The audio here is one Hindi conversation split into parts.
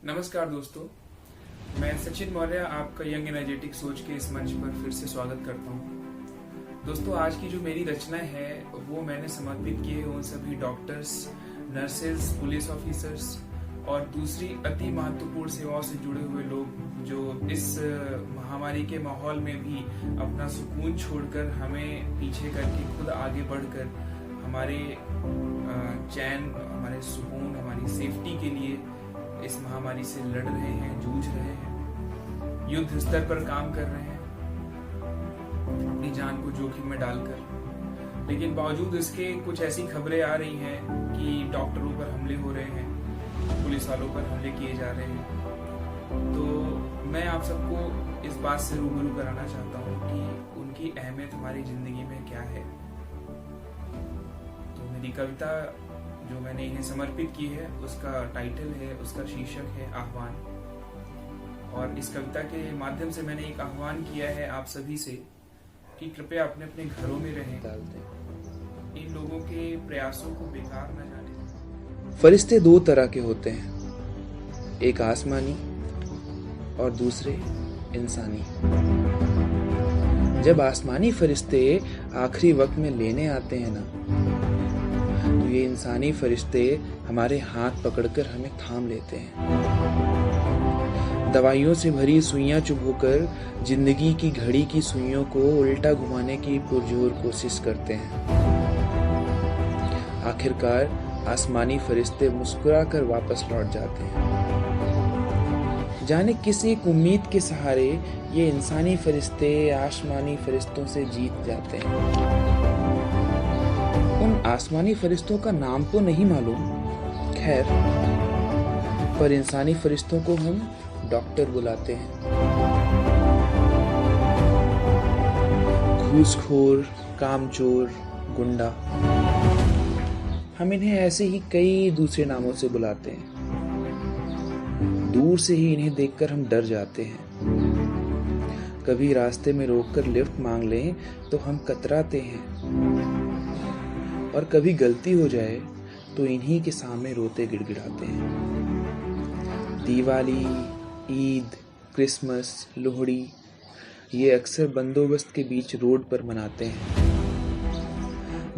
नमस्कार दोस्तों, मैं सचिन मौर्य आपका यंग एनर्जेटिक सोच के इस मंच पर फिर से स्वागत करता हूं। दोस्तों, आज की जो मेरी रचना है वो मैंने समर्पित की है उन सभी डॉक्टर्स, नर्सेज, पुलिस ऑफिसर्स और दूसरी अति महत्वपूर्ण सेवाओं से जुड़े हुए लोग जो इस महामारी के माहौल में भी अपना सुकून छोड़कर हमें पीछे करके खुद आगे बढ़कर हमारे चैन, हमारे सुकून, हमारी सेफ्टी के लिए इस महामारी से लड़ रहे हैं, जूझ रहे हैं, युद्ध स्तर पर काम कर रहे हैं अपनी जान को जोखिम में डालकर। लेकिन बावजूद इसके कुछ ऐसी खबरें आ रही हैं कि डॉक्टरों पर हमले हो रहे हैं, पुलिस वालों पर हमले किए जा रहे हैं। तो मैं आप सबको इस बात से रूबरू कराना चाहता हूँ कि उनकी अहमियत हमारी जिंदगी में क्या है। तो मेरी कविता जो मैंने इन्हें समर्पित की है उसका टाइटल है, उसका शीर्षक है आह्वान। और इस कविता के माध्यम से मैंने एक आह्वान किया है आप सभी से कि कृपया अपने अपने घरों में रहें, इन लोगों के प्रयासों को बेकार न जाने दें। फरिश्ते दो तरह के होते हैं, एक आसमानी और दूसरे इंसानी। जब आसमानी फरिश्ते आखिरी वक्त में लेने आते हैं ना, तो ये इंसानी फरिश्ते हमारे हाथ पकड़कर हमें थाम लेते हैं। दवाइयों से भरी सुइयां चुभोकर जिंदगी की घड़ी की सुइयों को उल्टा घुमाने की पुरजोर कोशिश करते हैं। आखिरकार आसमानी फरिश्ते मुस्कुराकर वापस लौट जाते हैं। जाने किस एक उम्मीद के सहारे ये इंसानी फरिश्ते आसमानी फरिश्तों से जीत जाते हैं। उन आसमानी फरिश्तों का नाम तो नहीं मालूम, खैर, पर इंसानी फरिश्तों को हम डॉक्टर बुलाते हैं। घूसखोर, कामचोर, गुंडा, हम इन्हें ऐसे ही कई दूसरे नामों से बुलाते हैं। दूर से ही इन्हें देखकर हम डर जाते हैं। कभी रास्ते में रोककर लिफ्ट मांग लें तो हम कतराते हैं, और कभी गलती हो जाए तो इन्हीं के सामने रोते गिड़गिड़ाते हैं। दिवाली, ईद, क्रिसमस, लोहड़ी ये अक्सर बंदोबस्त के बीच रोड पर मनाते हैं।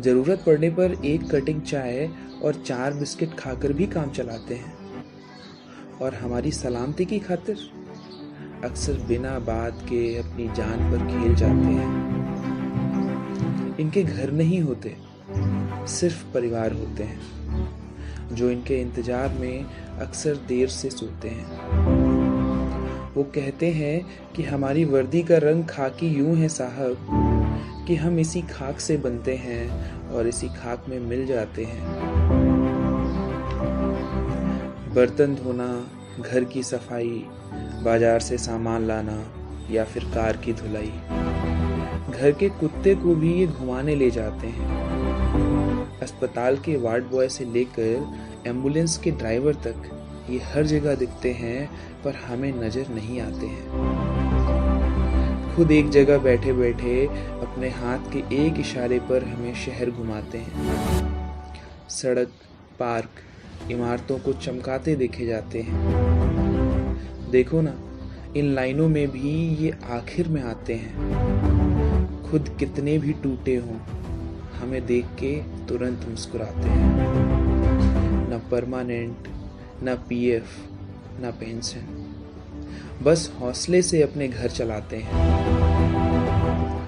जरूरत पड़ने पर एक कटिंग चाय और 4 बिस्किट खाकर भी काम चलाते हैं। और हमारी सलामती की खातिर अक्सर बिना बात के अपनी जान पर खेल जाते हैं। इनके घर नहीं होते, सिर्फ परिवार होते हैं जो इनके इंतजार में अक्सर देर से सोते हैं। वो कहते हैं कि हमारी वर्दी का रंग खाकी यूं है साहब कि हम इसी खाक से बनते हैं और इसी खाक में मिल जाते हैं। बर्तन धोना, घर की सफाई, बाजार से सामान लाना या फिर कार की धुलाई, घर के कुत्ते को भी ये घुमाने ले जाते हैं। अस्पताल के वार्ड बॉय से लेकर एम्बुलेंस के ड्राइवर तक ये हर जगह दिखते हैं, पर हमें नजर नहीं आते हैं। खुद एक जगह बैठे बैठे अपने हाथ के एक इशारे पर हमें शहर घुमाते हैं। सड़क, पार्क, इमारतों को चमकाते देखे जाते हैं। देखो ना, इन लाइनों में भी ये आखिर में आते हैं। खुद कितने भी टूटे हों, हमें देख के तुरंत मुस्कुराते हैं। न परमानेंट, न पीएफ, न पेंशन, बस हौसले से अपने घर चलाते हैं।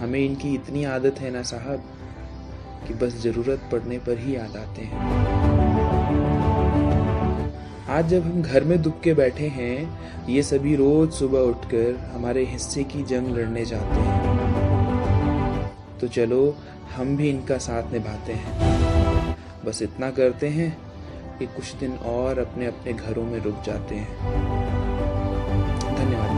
हमें इनकी इतनी आदत है ना साहब कि बस जरूरत पड़ने पर ही याद आते हैं। आज जब हम घर में दुबके बैठे हैं, ये सभी रोज सुबह उठकर हमारे हिस्से की जंग लड़ने जाते हैं। तो चलो हम भी इनका साथ निभाते हैं। बस इतना करते हैं कि कुछ दिन और अपने अपने घरों में रुक जाते हैं। धन्यवाद।